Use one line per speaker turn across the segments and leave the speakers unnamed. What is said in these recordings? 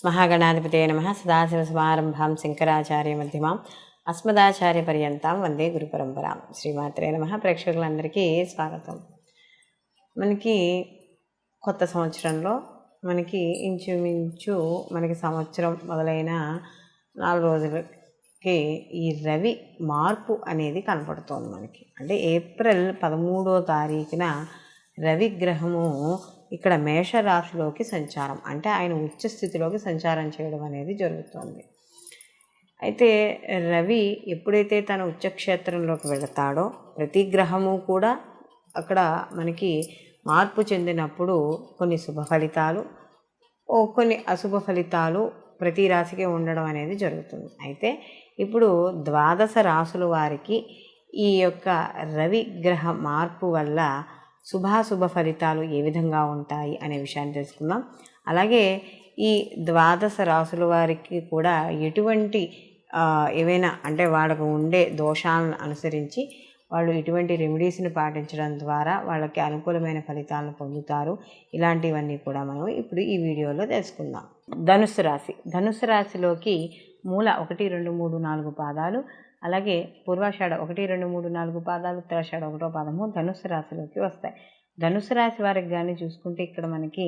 మహాగణాధిపతయ నమః. సదాశివసమారంభాం శంకరాచార్యమధ్యమాం అస్మదాచార్యపర్యంతం వందే గురుపరంపరాం. శ్రీమాత్రే నమః. ప్రేక్షకులందరికీ స్వాగతం. మనకి కొత్త సంవత్సరంలో మనకి ఇంచుమించు సంవత్సరం మొదలైన 4 రోజులకి ఈ రవి మార్పు అనేది కనపడుతోంది మనకి. అంటే ఏప్రిల్ 13వ తారీఖున రవి గ్రహము ఇక్కడ మేషరాశిలోకి సంచారం, అంటే ఆయన ఉచ్చ స్థితిలోకి సంచారం చేయడం అనేది జరుగుతుంది. అయితే రవి ఎప్పుడైతే తన ఉచ్చక్షేత్రంలోకి వెళతాడో ప్రతి గ్రహము కూడా అక్కడ మనకి మార్పు చెందినప్పుడు కొన్ని శుభ ఫలితాలు, కొన్ని అశుభ ఫలితాలు ప్రతి రాశికి ఉండడం అనేది జరుగుతుంది. అయితే ఇప్పుడు 12 రాశుల వారికి ఈ యొక్క రవి గ్రహ మార్పు వల్ల శుభాశుభ ఫలితాలు ఏ విధంగా ఉంటాయి అనే విషయాన్ని తెలుసుకుందాం. అలాగే ఈ 12 రాశుల వారికి కూడా ఎటువంటి ఏవైనా అంటే వాళ్ళకు ఉండే దోషాలను అనుసరించి వాళ్ళు ఇటువంటి రెమెడీస్ని పాటించడం ద్వారా వాళ్ళకి అనుకూలమైన ఫలితాలను పొందుతారు. ఇలాంటివన్నీ కూడా మనం ఇప్పుడు ఈ వీడియోలో తెలుసుకుందాం. ధనుస్సు రాశిలోకి మూల 1, 2, 3, 4 పాదాలు, అలాగే పూర్వాషాఢ 1, 2, 3, 4 పాదాలు, ఉత్తరాషాఢ 1వ పాదము ధనుస్సు రాశిలోకి వస్తాయి. ధనుస్సు రాశి వారికి కానీ చూసుకుంటే ఇక్కడ మనకి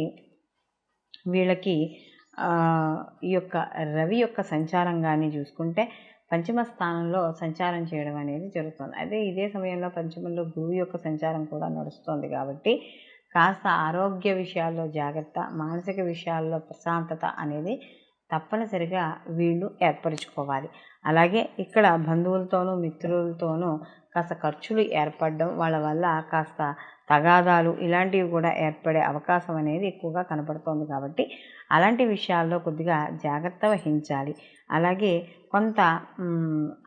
వీళ్ళకి ఈ యొక్క రవి యొక్క సంచారం కానీ చూసుకుంటే పంచమ స్థానంలో సంచారం చేయడం అనేది జరుగుతుంది. అదే ఇదే సమయంలో పంచమంలో గురువు యొక్క సంచారం కూడా నడుస్తుంది. కాబట్టి కాస్త ఆరోగ్య విషయాల్లో జాగ్రత్త, మానసిక విషయాల్లో ప్రశాంతత అనేది తప్పనిసరిగా వీళ్ళు ఏర్పరచుకోవాలి. అలాగే ఇక్కడ బంధువులతోనూ మిత్రులతోనూ కాస్త ఖర్చులు ఏర్పడడం, వాళ్ళ వల్ల కాస్త తగాదాలు ఇలాంటివి కూడా ఏర్పడే అవకాశం అనేది ఎక్కువగా కనపడుతోంది. కాబట్టి అలాంటి విషయాల్లో కొద్దిగా జాగ్రత్త వహించాలి. అలాగే కొంత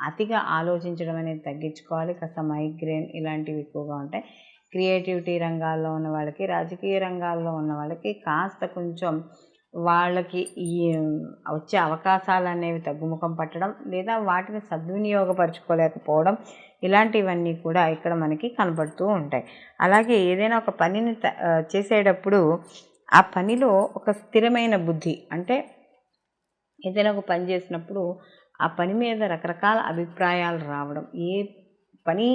అతిగా ఆలోచించడం అనేది తగ్గించుకోవాలి. కాస్త మైగ్రేన్ ఇలాంటివి ఎక్కువగా ఉంటాయి. క్రియేటివిటీ రంగాల్లో ఉన్న వాళ్ళకి, రాజకీయ రంగాల్లో ఉన్న వాళ్ళకి కాస్త కొంచెం వాళ్ళకి ఈ వచ్చే అవకాశాలు అనేవి తగ్గుముఖం పట్టడం, లేదా వాటిని సద్వినియోగపరచుకోలేకపోవడం, ఇలాంటివన్నీ కూడా ఇక్కడ మనకి కనపడుతూ ఉంటాయి. అలాగే ఏదైనా ఒక పనిని చేసేటప్పుడు ఆ పనిలో ఒక స్థిరమైన బుద్ధి, అంటే ఏదైనా ఒక పని చేసినప్పుడు ఆ పని మీద రకరకాల అభిప్రాయాలు రావడం, ఏ పని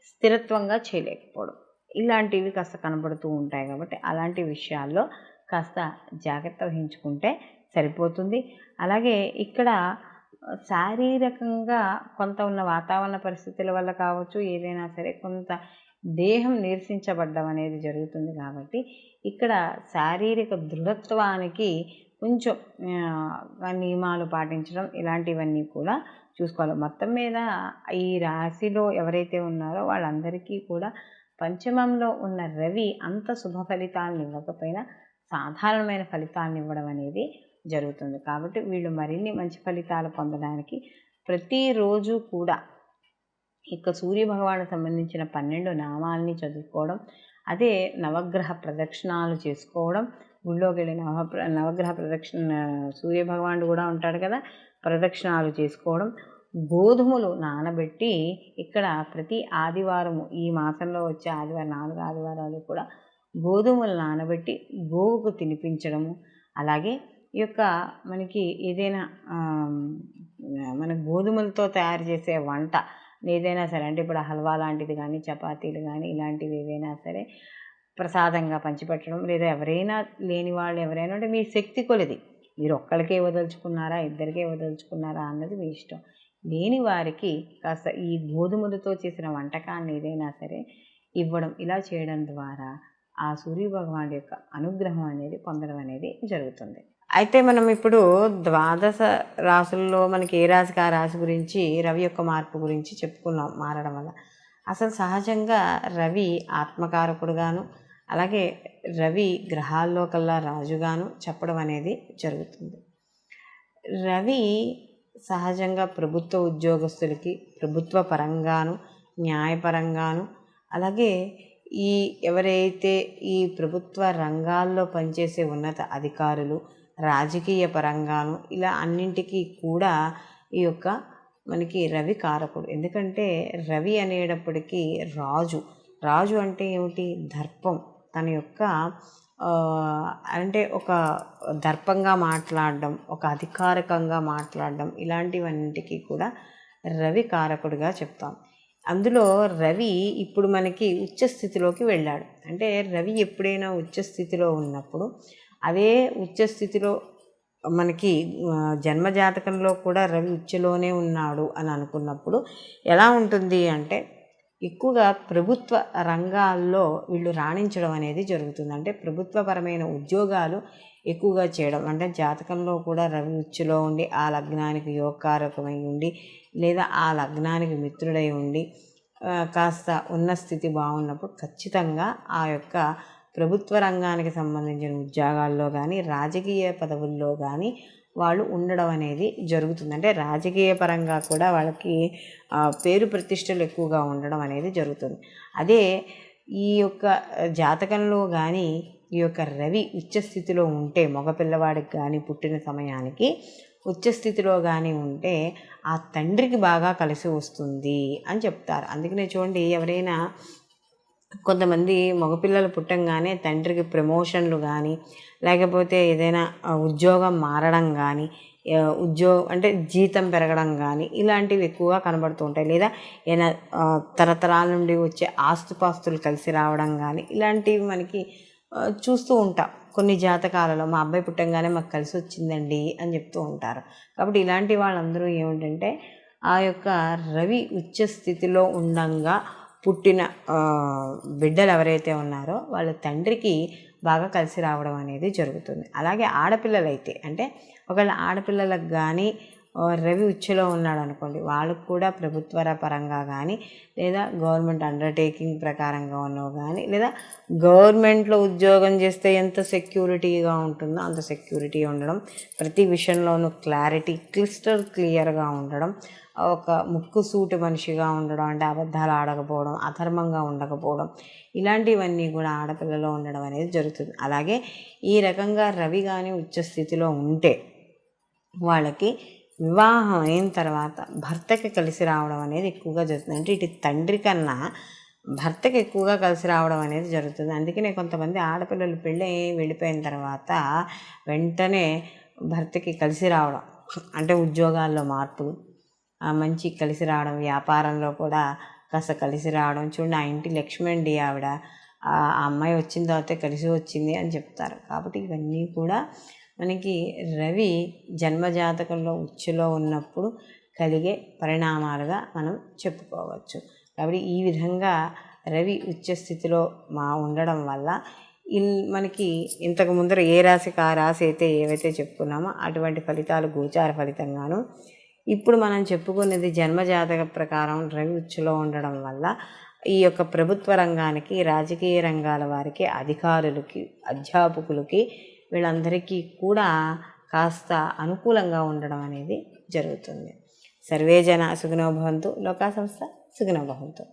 స్థిరత్వంగా చేయలేకపోవడం, ఇలాంటివి కాస్త కనబడుతూ ఉంటాయి. కాబట్టి అలాంటి విషయాల్లో కాస్త జాగ్రత్త వహించుకుంటే సరిపోతుంది. అలాగే ఇక్కడ శారీరకంగా కొంత ఉన్న వాతావరణ పరిస్థితుల వల్ల కావచ్చు, ఏదైనా సరే కొంత దేహం నీరసించబడ్డం అనేది జరుగుతుంది. కాబట్టి ఇక్కడ శారీరక దృఢత్వానికి కొంచెం నియమాలు పాటించడం ఇలాంటివన్నీ కూడా చూసుకోవాలి. మొత్తం మీద ఈ రాశిలో ఎవరైతే ఉన్నారో వాళ్ళందరికీ కూడా పంచమంలో ఉన్న రవి అంత శుభ ఫలితాలను ఇవ్వకపోయినా సాధారణమైన ఫలితాలను ఇవ్వడం అనేది జరుగుతుంది. కాబట్టి వీళ్ళు మరిన్ని మంచి ఫలితాలు పొందడానికి ప్రతిరోజు కూడా ఇక సూర్యభగవానుకు సంబంధించిన 12 నామాలని చదువుకోవడం, అదే నవగ్రహ ప్రదక్షిణాలు చేసుకోవడం, గుళ్ళోకి వెళ్ళి నవగ్రహ ప్రదక్షిణ, సూర్యభగవానుడు కూడా ఉంటాడు కదా, ప్రదక్షిణాలు చేసుకోవడం, గోధుమలు నానబెట్టి ఇక్కడ ప్రతి ఆదివారము, ఈ మాసంలో వచ్చే ఆదివారం 4 ఆదివారాలు కూడా గోధుమలు నానబెట్టి గోవుకు తినిపించడము. అలాగే ఈ యొక్క మనకి ఏదైనా మన గోధుమలతో తయారు చేసే వంట ఏదైనా సరే, అంటే ఇప్పుడు హల్వా లాంటిది కానీ, చపాతీలు కానీ ఇలాంటివి ఏవైనా సరే ప్రసాదంగా పంచిపెట్టడం, లేదా ఎవరైనా లేని వాళ్ళు ఎవరైనా అంటే మీ శక్తి కొలది, మీరు ఒక్కరికే వదలుచుకున్నారా, ఇద్దరికే వదలుచుకున్నారా అన్నది మీ ఇష్టం. లేని వారికి కాస్త ఈ గోధుమలతో చేసిన వంటకాన్ని ఏదైనా సరే ఇవ్వడం, ఇలా చేయడం ద్వారా ఆ సూర్యభగవానుడి యొక్క అనుగ్రహం అనేది పొందడం అనేది జరుగుతుంది. అయితే మనం ఇప్పుడు 12 రాశుల్లో మనకి ఏ రాశికి ఆ రాశి గురించి రవి యొక్క మార్పు గురించి చెప్పుకున్నాం. మారడం వల్ల అసలు సహజంగా రవి ఆత్మకారకుడుగాను, అలాగే రవి గ్రహాల్లో కల్లా రాజుగాను చెప్పడం అనేది జరుగుతుంది. రవి సహజంగా ప్రభుత్వ ఉద్యోగస్తులకి ప్రభుత్వ పరంగాను, న్యాయపరంగాను, అలాగే ఈ ఎవరైతే ఈ ప్రభుత్వ రంగాల్లో పనిచేసే ఉన్నత అధికారులు, రాజకీయ పరంగాను, ఇలా అన్నింటికీ కూడా ఈ యొక్క మనకి రవి కారకుడు. ఎందుకంటే రవి అనేటప్పటికీ రాజు అంటే ఏమిటి, దర్పం, తన యొక్క అంటే ఒక దర్పంగా మాట్లాడడం, ఒక అధికారికంగా మాట్లాడడం, ఇలాంటివన్నిటికీ కూడా రవి కారకుడిగా చెప్తాం. అందులో రవి ఇప్పుడు మనకి ఉచ్చ స్థితిలోకి వెళ్ళాడు. అంటే రవి ఎప్పుడైనా ఉచ్చ స్థితిలో ఉన్నప్పుడు, అదే ఉచ్చ స్థితిలో మనకి జన్మజాతకంలో కూడా రవి ఉచ్చలోనే ఉన్నాడు అని అనుకున్నప్పుడు ఎలా ఉంటుంది అంటే, ఎక్కువగా ప్రభుత్వ రంగాల్లో వీళ్ళు రాణించడం అనేది జరుగుతుంది. అంటే ప్రభుత్వపరమైన ఉద్యోగాలు ఎక్కువగా చేయడం, అంటే జాతకంలో కూడా రవి ఉచ్చులో ఉండి ఆ లగ్నానికి యోగకారకమై ఉండి, లేదా ఆ లగ్నానికి మిత్రుడై ఉండి కాస్త ఉన్న స్థితి బాగున్నప్పుడు ఖచ్చితంగా ఆ యొక్క ప్రభుత్వ రంగానికి సంబంధించిన ఉద్యోగాల్లో కానీ, రాజకీయ పదవుల్లో కానీ వాళ్ళు ఉండడం అనేది జరుగుతుంది. అంటే రాజకీయ పరంగా కూడా వాళ్ళకి పేరు ప్రతిష్టలు ఎక్కువగా ఉండడం అనేది జరుగుతుంది. అదే ఈ యొక్క జాతకంలో కానీ ఈ యొక్క రవి ఉచ్చస్థితిలో ఉంటే, మగపిల్లవాడికి కానీ పుట్టిన సమయానికి ఉచ్చస్థితిలో కానీ ఉంటే ఆ తండ్రికి బాగా కలిసి వస్తుంది అని చెప్తారు. అందుకనే చూడండి, ఎవరైనా కొంతమంది మగపిల్లలు పుట్టంగానే తండ్రికి ప్రమోషన్లు కానీ, లేకపోతే ఏదైనా ఉద్యోగం మారడం కానీ, అంటే జీతం పెరగడం కానీ ఇలాంటివి ఎక్కువగా కనబడుతూ ఉంటాయి. లేదా ఏదైనా తరతరాల నుండి వచ్చే ఆస్తుపాస్తులు కలిసి రావడం కానీ ఇలాంటివి మనకి చూస్తూ ఉంటాం. కొన్ని జాతకాలలో మా అబ్బాయి పుట్టంగానే మాకు కలిసి వచ్చిందండి అని చెప్తూ ఉంటారు. కాబట్టి ఇలాంటి వాళ్ళందరూ ఏమిటంటే, ఆ యొక్క రవి ఉచ్చ స్థితిలో ఉండంగా పుట్టిన బిడ్డలు ఎవరైతే ఉన్నారో వాళ్ళ తండ్రికి బాగా కలిసి రావడం అనేది జరుగుతుంది. అలాగే ఆడపిల్లలైతే, అంటే ఒకవేళ ఆడపిల్లలకు కానీ రవి ఉచ్చులో ఉన్నాడు అనుకోండి, వాళ్ళకు కూడా ప్రభుత్వ పరంగా కానీ, లేదా గవర్నమెంట్ అండర్టేకింగ్ ప్రకారంగా ఉన్నవి కానీ, లేదా గవర్నమెంట్లో ఉద్యోగం చేస్తే ఎంత సెక్యూరిటీగా ఉంటుందో అంత సెక్యూరిటీ ఉండడం, ప్రతి విషయంలోనూ క్లారిటీ క్లియర్గా ఉండడం, ఒక ముక్కు సూటి మనిషిగా ఉండడం, అంటే అబద్ధాలు ఆడకపోవడం, అధర్మంగా ఉండకపోవడం, ఇలాంటివన్నీ కూడా ఆడపిల్లలో ఉండడం అనేది జరుగుతుంది. అలాగే ఈ రకంగా రవి కానీ ఉచ్చస్థితిలో ఉంటే వాళ్ళకి వివాహం అయిన తర్వాత భర్తకి కలిసి రావడం అనేది ఎక్కువగా జరుగుతుంది. అంటే ఇటు తండ్రి కన్నా భర్తకి ఎక్కువగా కలిసి రావడం అనేది జరుగుతుంది. అందుకనే కొంతమంది ఆడపిల్లలు పెళ్ళి వెళ్ళిపోయిన తర్వాత వెంటనే భర్తకి కలిసి రావడం, అంటే ఉద్యోగాల్లో మార్పులు, మంచి కలిసి రావడం, వ్యాపారంలో కూడా కాస్త కలిసి రావడం. చూడండి, ఆ ఇంటి లక్ష్మి అండి ఆవిడ, ఆ అమ్మాయి వచ్చిన తర్వాతే కలిసి వచ్చింది అని చెప్తారు. కాబట్టి ఇవన్నీ కూడా మనకి రవి జన్మజాతకంలో ఉచ్చులో ఉన్నప్పుడు కలిగే పరిణామాలుగా మనం చెప్పుకోవచ్చు. కాబట్టి ఈ విధంగా రవి ఉచ్చస్థితిలో ఉండడం వల్ల మనకి ఇంతకు ముందర ఏ రాశికి ఆ రాశి అయితే ఏవైతే చెప్పుకున్నామో అటువంటి ఫలితాలు గోచార ఫలితంగాను, ఇప్పుడు మనం చెప్పుకునేది జన్మజాతక ప్రకారం రవి ఉచ్చులో ఉండడం వల్ల ఈ యొక్క ప్రభుత్వ రంగానికి, రాజకీయ రంగాల వారికి, అధికారులకి, అధ్యాపకులకి, వీళ్ళందరికీ కూడా కాస్త అనుకూలంగా ఉండడం అనేది జరుగుతుంది. సర్వే జన సుఖినో భవంతు, లోకా సంస్థ సుఖినో భవంతు.